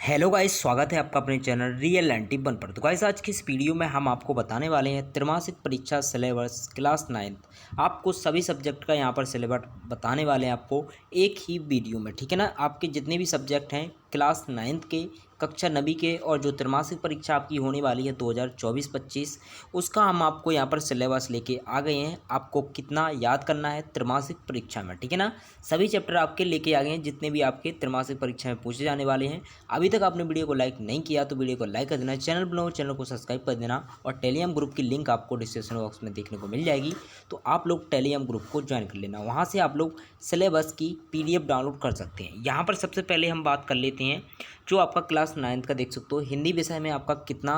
Hello guys, स्वागत है आपका अपने चैनल रियल एंटी वन पर। तो गाइस, आज की इस वीडियो में हम आपको बताने वाले हैं त्रैमासिक परीक्षा सिलेबस क्लास 9। आपको सभी सब्जेक्ट का यहाँ पर सिलेबस बताने वाले हैं आपको एक ही वीडियो में, ठीक है ना। आपके जितने भी सब्जेक्ट हैं क्लास 9 के, कक्षा 9वीं के, और जो त्रैमासिक परीक्षा आपकी होने वाली है 2024-25, उसका हम आपको यहाँ पर सिलेबस लेके आ गए हैं। आपको कितना याद करना है त्रैमासिक परीक्षा में, ठीक है ना। सभी चैप्टर आपके लेके आ गए हैं जितने भी आपके त्रैमासिक परीक्षा में पूछे जाने वाले हैं। अभी तक आपने वीडियो को लाइक नहीं किया तो वीडियो को लाइक कर देना, चैनल बनाओ, चैनल को सब्सक्राइब कर देना, और टेलीग्राम ग्रुप की लिंक आपको डिस्क्रिप्शन बॉक्स में देखने को मिल जाएगी। तो आप लोग टेलीग्राम ग्रुप को ज्वाइन कर लेना, वहाँ से आप लोग सिलेबस की PDF डाउनलोड कर सकते हैं। यहाँ पर सबसे पहले हम बात कर लेते हैं जो आपका क्लास 9 का देख सकते हो, हिंदी विषय में आपका कितना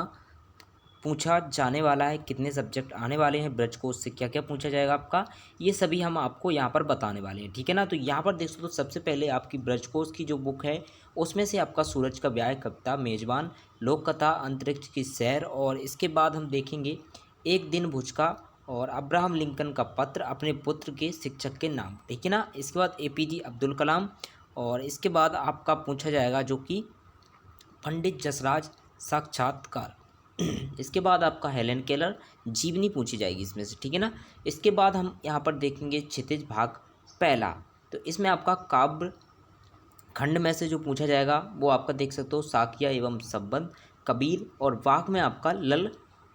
पूछा जाने वाला है, कितने सब्जेक्ट आने वाले हैं, ब्रज कोर्स से क्या क्या पूछा जाएगा आपका, ये सभी हम आपको यहाँ पर बताने वाले हैं, ठीक है ना। तो यहाँ पर देख सकते हो सबसे पहले आपकी ब्रज कोर्स की जो बुक है उसमें से आपका सूरज का ब्याह, कविता, मेजबान, लोक कथा, अंतरिक्ष की सैर, और इसके बाद हम देखेंगे एक दिन भुज का, और अब्राहम लिंकन का पत्र अपने पुत्र के शिक्षक के नाम, ठीक है ना। इसके बाद APJ अब्दुल कलाम, और इसके बाद आपका पूछा जाएगा जो कि पंडित जसराज साक्षात्कार। इसके बाद आपका हेलेन केलर जीवनी पूछी जाएगी इसमें से, ठीक है ना। इसके बाद हम यहाँ पर देखेंगे क्षितिज भाग पहला। तो इसमें आपका काव्य खंड में से जो पूछा जाएगा वो आपका देख सकते हो साकिया एवं संबंध, कबीर, और वाक में आपका लल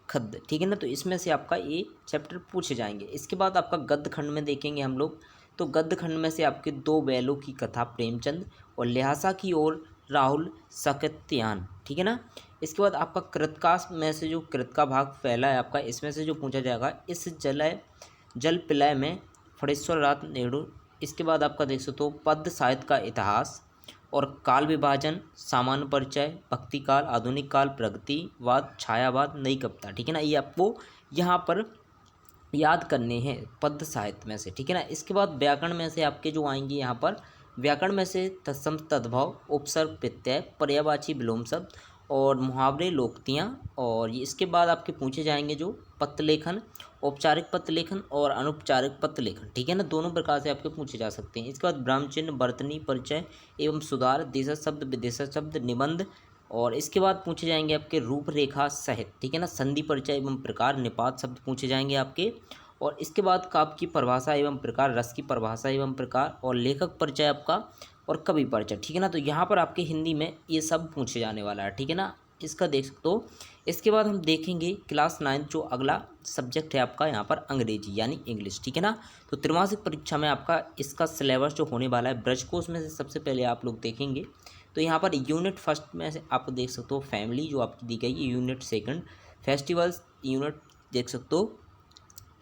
खद्द, ठीक है ना। तो इसमें से आपका ये चैप्टर पूछे जाएंगे। इसके बाद आपका गद्य खंड में देखेंगे हम लोग, तो गद्य खंड में से आपके दो बैलों की कथा प्रेमचंद, और ल्हासा की ओर राहुल साकत्यायन, ठीक है ना। इसके बाद आपका कृतका में से जो कृतका भाग पहला है आपका, इसमें से जो पूछा जाएगा इस जल प्रलय में फणेश्वर नाथ नेहरू। इसके बाद आपका देख सकते हो पद्य साहित्य का इतिहास, और काल विभाजन, सामान्य परिचय, भक्ति काल, आधुनिक काल, प्रगतिवाद, छायावाद, नई कविता, ठीक है ना। ये आपको यहाँ पर याद करने हैं पद्य साहित्य में से, ठीक है ना। इसके बाद व्याकरण में से आपके जो आएंगे यहाँ पर, व्याकरण में से तत्सम तद्भव, उपसर्ग प्रत्यय, पर्यायवाची विलोम शब्द, और मुहावरे लोकोक्तियाँ। और इसके बाद आपके पूछे जाएंगे जो पत्र लेखन, औपचारिक पत्र लेखन और अनौपचारिक पत्र लेखन, ठीक है ना। दोनों प्रकार से आपके पूछे जा सकते हैं। इसके बाद ब्रह्मचिन्ह, वर्तनी, परिचय एवं सुधार, देशज शब्द, विदेशज शब्द, निबंध, और इसके बाद पूछे जाएंगे आपके रूपरेखा सहित, ठीक है ना। संधि परिचय एवं प्रकार, निपात शब्द पूछे जाएंगे आपके। और इसके बाद काव्य की परिभाषा एवं प्रकार, रस की परिभाषा एवं प्रकार, और लेखक परिचय आपका, और कवि परिचय, ठीक है ना। तो यहाँ पर आपके हिंदी में ये सब पूछे जाने वाला है, ठीक है ना। इसका देख सकते हो। इसके बाद हम देखेंगे क्लास 9 जो अगला सब्जेक्ट है आपका यहाँ पर अंग्रेजी यानी इंग्लिश, ठीक है ना। तो त्रैमासिक परीक्षा में आपका इसका सिलेबस जो होने वाला है ब्रज कोर्स में से सबसे पहले आप लोग देखेंगे। तो यहाँ पर यूनिट फर्स्ट में से आप देख सकते हो फैमिली जो आपकी दी गई है, यूनिट सेकंड फेस्टिवल्स, यूनिट देख सकते हो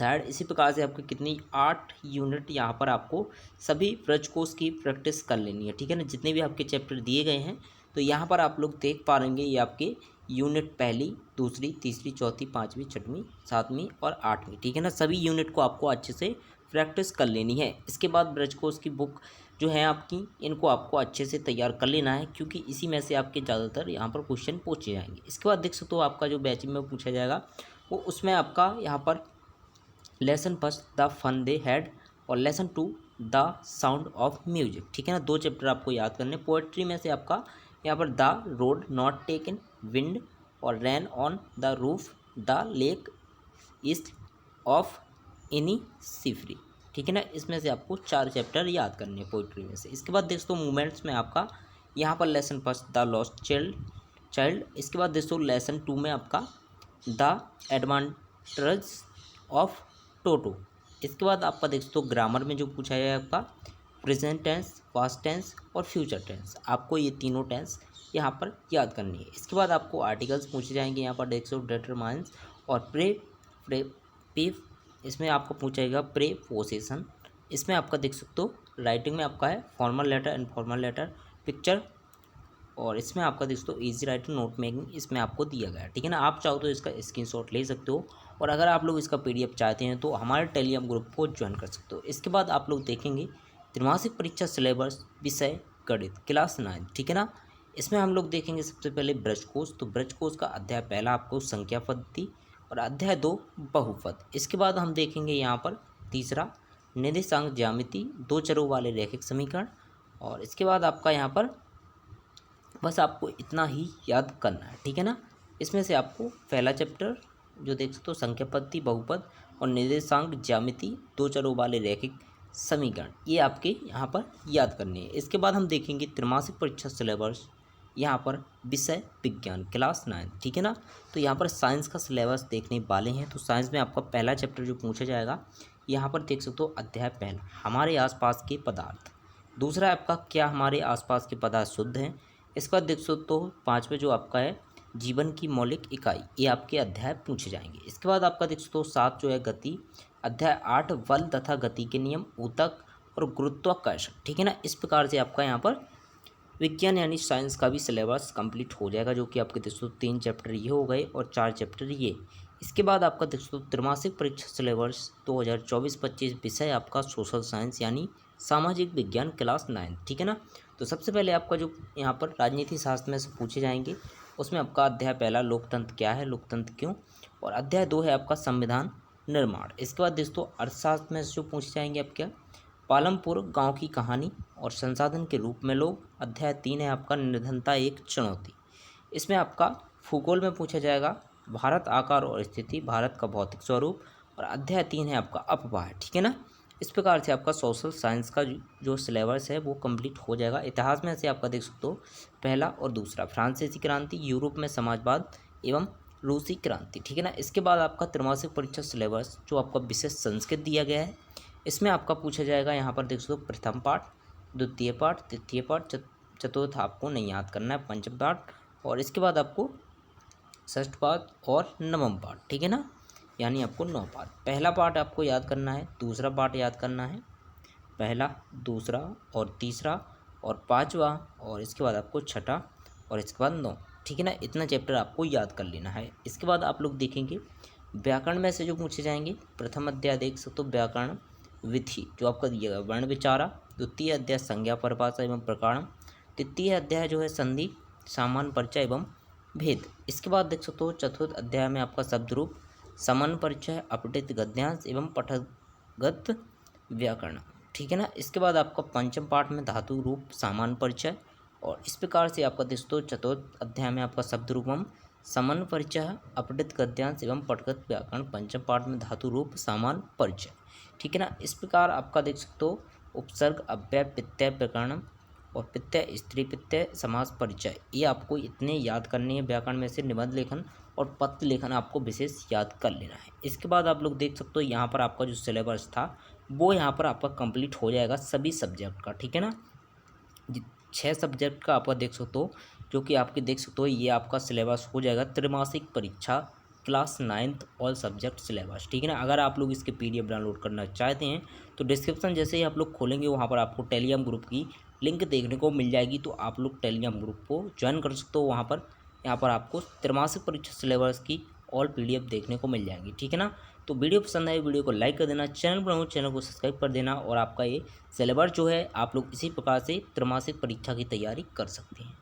थर्ड। इसी प्रकार से आपकी कितनी 8 यूनिट यहाँ पर आपको सभी ब्रज कोर्स की प्रैक्टिस कर लेनी है, ठीक है ना। जितने भी आपके चैप्टर दिए गए हैं तो यहाँ पर आप लोग देख पा रहेंगे ये आपके यूनिट पहली, दूसरी, तीसरी, चौथी, पाँचवीं, छठवीं, सातवीं और आठवीं, ठीक है ना। सभी यूनिट को आपको अच्छे से प्रैक्टिस कर लेनी है। इसके बाद ब्रज कोर्स की बुक जो है आपकी, इनको आपको अच्छे से तैयार कर लेना है क्योंकि इसी में से आपके ज़्यादातर यहाँ पर क्वेश्चन पूछे जाएंगे। इसके बाद देख सकते हो आपका जो बैच में पूछा जाएगा वो उसमें आपका यहाँ पर lesson first the fun they had, और lesson 2 the sound of music, ठीक है ना। दो चैप्टर आपको याद करने। पोएट्री में से आपका यहाँ पर the road not taken, wind, और rain on the roof, the lake isle of Innisfree, ठीक है ना। इसमें से आपको 4 चैप्टर याद करने हैं पोइट्री में से। इसके बाद दोस्तों मूवमेंट्स में आपका यहाँ पर lesson first the lost child. इसके बाद दोस्तों लेसन 2 में आपका द एडवांटेज ऑफ टोटो। इसके बाद आपका देख सकते हो ग्रामर में जो पूछा है आपका प्रेजेंट टेंस, पास्ट टेंस और फ्यूचर टेंस, आपको ये तीनों टेंस यहाँ पर याद करनी है। इसके बाद आपको आर्टिकल्स पूछे जाएंगे यहाँ पर देख सकते हो डिटरमाइंस और पे इसमें आपको पूछेगा प्रेपोजिशन। इसमें आपका देख सकते हो राइटिंग में आपका है formal letter, informal letter, picture, और इसमें आपका देख सकते हो इजी राइटिंग, नोट मेकिंग इसमें आपको दिया गया है, ठीक है ना। आप चाहो तो इसका स्क्रीनशॉट ले सकते हो, और अगर आप लोग इसका PDF चाहते हैं तो हमारे टेलीग्राम ग्रुप को ज्वाइन कर सकते हो। इसके बाद आप लोग देखेंगे त्रैमासिक परीक्षा सिलेबस विषय गणित क्लास 9, ठीक है ना। इसमें हम लोग देखेंगे सबसे पहले ब्रज कोर्स। तो ब्रज कोर्स का अध्याय पहला आपको संख्या पद्धति, और अध्याय 2 बहुपद। इसके बाद हम देखेंगे यहाँ पर तीसरा निर्देशांक ज्यामिति, 2 चरों वाले रैखिक समीकरण, और इसके बाद आपका यहाँ पर बस आपको इतना ही याद करना है, ठीक है ना। इसमें से आपको पहला चैप्टर जो देख सकते हो संख्या पद्धति, बहुपद और निर्देशांक ज्यामिति, दो चरों वाले रैखिक समीकरण, ये आपके यहाँ पर याद करने हैं। इसके बाद हम देखेंगे त्रैमासिक परीक्षा सिलेबस, यहाँ पर विषय विज्ञान क्लास 9, ठीक है ना। तो यहाँ पर साइंस का सिलेबस देखने वाले हैं। तो साइंस में आपका पहला चैप्टर जो पूछा जाएगा, यहाँ पर देख सकते हो अध्याय पहला हमारे आसपास के पदार्थ, दूसरा आपका क्या हमारे आसपास के पदार्थ शुद्ध हैं। इसके बाद देख सकते हो पाँचवें जो आपका है जीवन की मौलिक इकाई, ये आपके अध्याय पूछे जाएंगे। इसके बाद आपका देख सकते हो 7 जो है गति, अध्याय 8 बल तथा गति के नियम, ऊतक और गुरुत्वाकर्षण, ठीक है ना। इस प्रकार से आपका यहाँ पर विज्ञान यानी साइंस का भी सिलेबस कंप्लीट हो जाएगा, जो कि आपके देख सकते हो 3 चैप्टर ये हो गए और 4 चैप्टर ये। इसके बाद आपका देख सकते हो त्रैमासिक परीक्षा सिलेबस 2024-25 विषय आपका सोशल साइंस यानी सामाजिक विज्ञान क्लास 9, ठीक है ना। तो सबसे पहले आपका जो यहाँ पर राजनीति शास्त्र में से पूछे जाएंगे, उसमें आपका अध्याय पहला लोकतंत्र क्या है, लोकतंत्र क्यों, और अध्याय 2 है आपका संविधान निर्माण। इसके बाद दोस्तों अर्थशास्त्र में से जो पूछे जाएंगे आप क्या, पालमपुर गांव की कहानी और संसाधन के रूप में लोग। अध्याय 3 है आपका निर्धनता एक चुनौती। इसमें आपका भूगोल में पूछा जाएगा भारत आकार और स्थिति, भारत का भौतिक स्वरूप, और अध्याय 3 है आपका अपवाह, ठीक है ना। इस प्रकार से आपका सोशल साइंस का जो सिलेबस है वो कंप्लीट हो जाएगा। इतिहास में से आपका देख सकते हो पहला और दूसरा फ्रांसीसी क्रांति, यूरोप में समाजवाद एवं रूसी क्रांति, ठीक है ना। इसके बाद आपका त्रैमासिक परीक्षा सिलेबस जो आपका विशेष संस्कृत दिया गया है, इसमें आपका पूछा जाएगा यहाँ पर देख सकते हो प्रथम पाठ, द्वितीय पाठ, तृतीय पाठ, चतुर्थ आपको नहीं याद करना है, पंचम पाठ, और इसके बाद आपको षष्ठ पाठ और नवम पाठ, ठीक है ना, यानी आपको 9 पाठ। पहला पाठ आपको याद करना है, दूसरा पाठ याद करना है, पहला, दूसरा और तीसरा और पांचवा, और इसके बाद आपको छठा और इसके बाद 9, ठीक है ना। इतना चैप्टर आपको याद कर लेना है। इसके बाद आप लोग देखेंगे व्याकरण में से जो पूछे जाएंगे, प्रथम अध्याय देख सकते हो व्याकरण विधि जो आपका दिएगा वर्ण विचारा, द्वितीय अध्याय संज्ञा परिभाषा एवं प्रकरण, तृतीय अध्याय जो है संधि सामान्य परिचय एवं भेद। इसके बाद देख सकते हो चतुर्थ अध्याय में आपका शब्द रूप, सामान्य परिचय, अपठित गद्यांश एवं पठगत व्याकरण, ठीक है ना। इसके बाद आपका पंचम पाठ में धातु रूप सामान्य परिचय, और इस प्रकार से आपका दोस्तों चतुर्थ अध्याय में आपका शब्द रूपम, सामान्य परिचय, अपठित गद्यांश एवं पठगत व्याकरण, पंचम पाठ में धातु रूप सामान्य परिचय, ठीक है ना। इस प्रकार आपका देख सकते हो उपसर्ग, अव्यय, प्रत्यय, प्रकरण और प्रत्यय, स्त्री प्रत्यय, समास, परिचय, ये आपको इतने याद करने हैं। व्याकरण में से निबंध लेखन और पत्र लेखन आपको विशेष याद कर लेना है। इसके बाद आप लोग देख सकते हो यहाँ पर आपका जो सिलेबस था वो यहाँ पर आपका कंप्लीट हो जाएगा सभी सब्जेक्ट का, ठीक है ना। 6 सब्जेक्ट का आपका देख सकते हो, जो कि आपके देख सकते हो ये आपका सिलेबस हो जाएगा त्रैमासिक परीक्षा क्लास 9 ऑल सब्जेक्ट सिलेबस, ठीक है ना। अगर आप लोग इसके PDF डाउनलोड करना चाहते हैं तो डिस्क्रिप्शन जैसे ही आप लोग खोलेंगे वहाँ पर आपको टेलीग्राम ग्रुप की लिंक देखने को मिल जाएगी, तो आप लोग टेलीग्राम ग्रुप को ज्वाइन कर सकते हो। वहाँ पर यहाँ पर आपको त्रैमासिक परीक्षा सिलेबस की ऑल PDF देखने को मिल जाएंगी, ठीक है ना। तो वीडियो पसंद आए वीडियो को लाइक कर देना, चैनल पर हो चैनल को सब्सक्राइब कर देना, और आपका ये सिलेबस जो है आप लोग इसी प्रकार से त्रैमासिक परीक्षा की तैयारी कर सकते हैं।